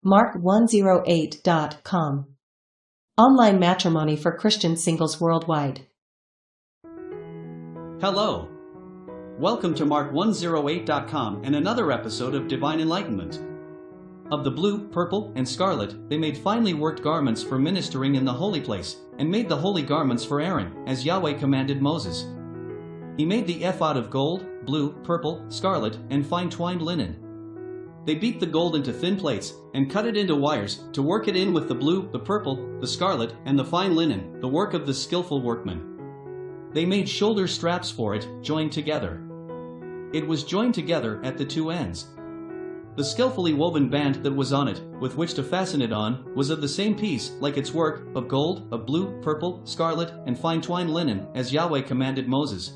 Mark108.com. Online matrimony for Christian singles worldwide. Hello. Welcome to Mark108.com and another episode of Divine Enlightenment. Of the blue, purple, and scarlet, they made finely worked garments for ministering in the holy place, and made the holy garments for Aaron, as Yahweh commanded Moses. He made the ephod of gold, blue, purple, scarlet, and fine twined linen. They beat the gold into thin plates, and cut it into wires, to work it in with the blue, the purple, the scarlet, and the fine linen, the work of the skillful workman. They made shoulder straps for it, joined together. It was joined together at the two ends. The skillfully woven band that was on it, with which to fasten it on, was of the same piece, like its work, of gold, of blue, purple, scarlet, and fine twined linen, as Yahweh commanded Moses.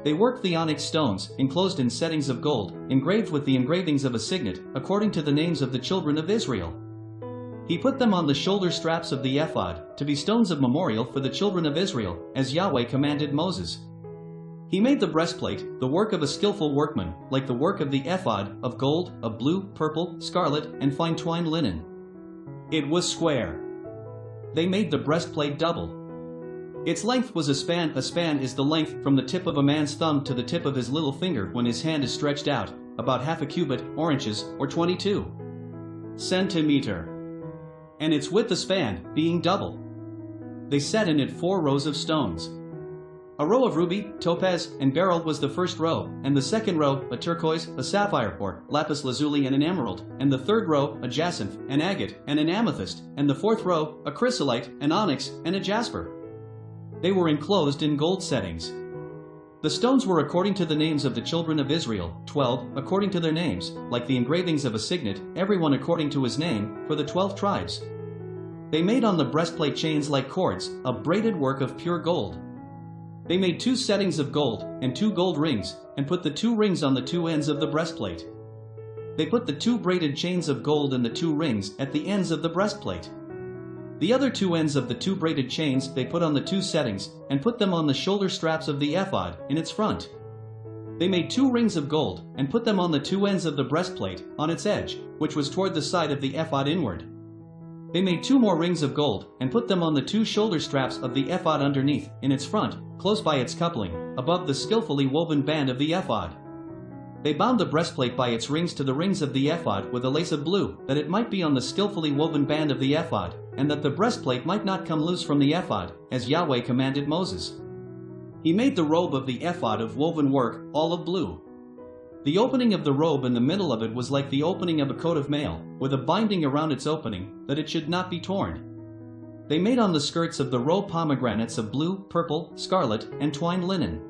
They worked the onyx stones, enclosed in settings of gold, engraved with the engravings of a signet, according to the names of the children of Israel. He put them on the shoulder straps of the ephod, to be stones of memorial for the children of Israel, as Yahweh commanded Moses. He made the breastplate, the work of a skillful workman, like the work of the ephod, of gold, of blue, purple, scarlet, and fine twined linen. It was square. They made the breastplate double. Its length was a span. A span is the length from the tip of a man's thumb to the tip of his little finger when his hand is stretched out, about half a cubit, or inches, or 22 centimeter. And its width a span, being double. They set in it 4 rows of stones. A row of ruby, topaz, and beryl was the first row, and the second row, a turquoise, a sapphire, or lapis lazuli, and an emerald, and the third row, a jacinth, an agate, and an amethyst, and the fourth row, a chrysolite, an onyx, and a jasper. They were enclosed in gold settings. The stones were according to the names of the children of Israel, 12, according to their names, like the engravings of a signet, everyone according to his name, for the 12 tribes. They made on the breastplate chains like cords, a braided work of pure gold. They made 2 settings of gold, and 2 gold rings, and put the 2 rings on the 2 ends of the breastplate. They put the 2 braided chains of gold and the 2 rings at the ends of the breastplate. The other 2 ends of the 2 braided chains they put on the 2 settings, and put them on the shoulder straps of the ephod, in its front. They made 2 rings of gold, and put them on the 2 ends of the breastplate, on its edge, which was toward the side of the ephod inward. They made 2 more rings of gold, and put them on the 2 shoulder straps of the ephod underneath, in its front, close by its coupling, above the skillfully woven band of the ephod. They bound the breastplate by its rings to the rings of the ephod with a lace of blue, that it might be on the skillfully woven band of the ephod, and that the breastplate might not come loose from the ephod, as Yahweh commanded Moses. He made the robe of the ephod of woven work, all of blue. The opening of the robe in the middle of it was like the opening of a coat of mail, with a binding around its opening, that it should not be torn. They made on the skirts of the robe pomegranates of blue, purple, scarlet, and twined linen.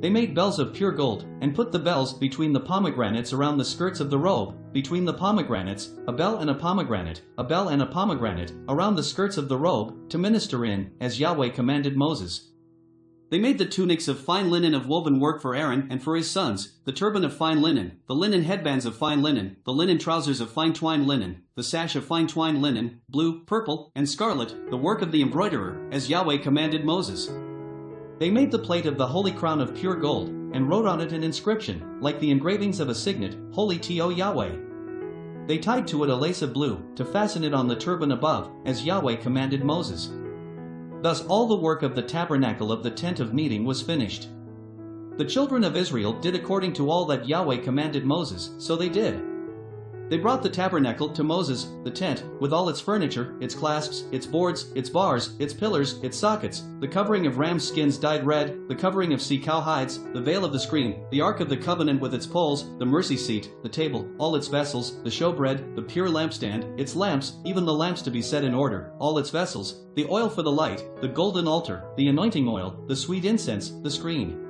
They made bells of pure gold, and put the bells between the pomegranates around the skirts of the robe, between the pomegranates, a bell and a pomegranate, a bell and a pomegranate, around the skirts of the robe, to minister in, as Yahweh commanded Moses. They made the tunics of fine linen of woven work for Aaron and for his sons, the turban of fine linen, the linen headbands of fine linen, the linen trousers of fine twined linen, the sash of fine twined linen, blue, purple, and scarlet, the work of the embroiderer, as Yahweh commanded Moses. They made the plate of the holy crown of pure gold, and wrote on it an inscription, like the engravings of a signet, Holy to Yahweh. They tied to it a lace of blue, to fasten it on the turban above, as Yahweh commanded Moses. Thus all the work of the tabernacle of the tent of meeting was finished. The children of Israel did according to all that Yahweh commanded Moses, so they did. They brought the tabernacle to Moses, the tent, with all its furniture, its clasps, its boards, its bars, its pillars, its sockets, the covering of ram skins dyed red, the covering of sea-cow hides, the veil of the screen, the ark of the covenant with its poles, the mercy seat, the table, all its vessels, the showbread, the pure lampstand, its lamps, even the lamps to be set in order, all its vessels, the oil for the light, the golden altar, the anointing oil, the sweet incense, the screen.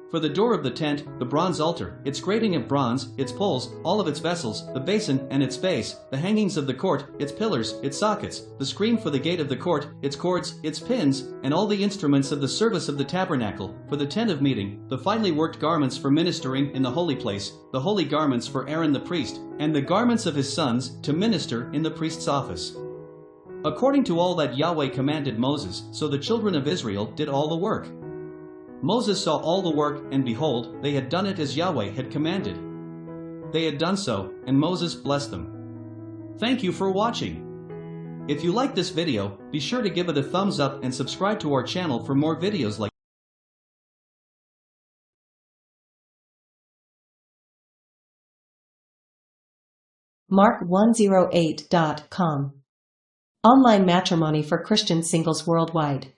For the door of the tent, the bronze altar, its grating of bronze, its poles, all of its vessels, the basin and its base, the hangings of the court, its pillars, its sockets, the screen for the gate of the court, its cords, its pins, and all the instruments of the service of the tabernacle, for the tent of meeting, the finely worked garments for ministering in the holy place, the holy garments for Aaron the priest, and the garments of his sons, to minister in the priest's office. According to all that Yahweh commanded Moses, so the children of Israel did all the work. Moses saw all the work, and behold, they had done it as Yahweh had commanded. They had done so, and Moses blessed them. Thank you for watching. If you like this video, be sure to give it a thumbs up and subscribe to our channel for more videos like Mark108.com. Online matrimony for Christian singles worldwide.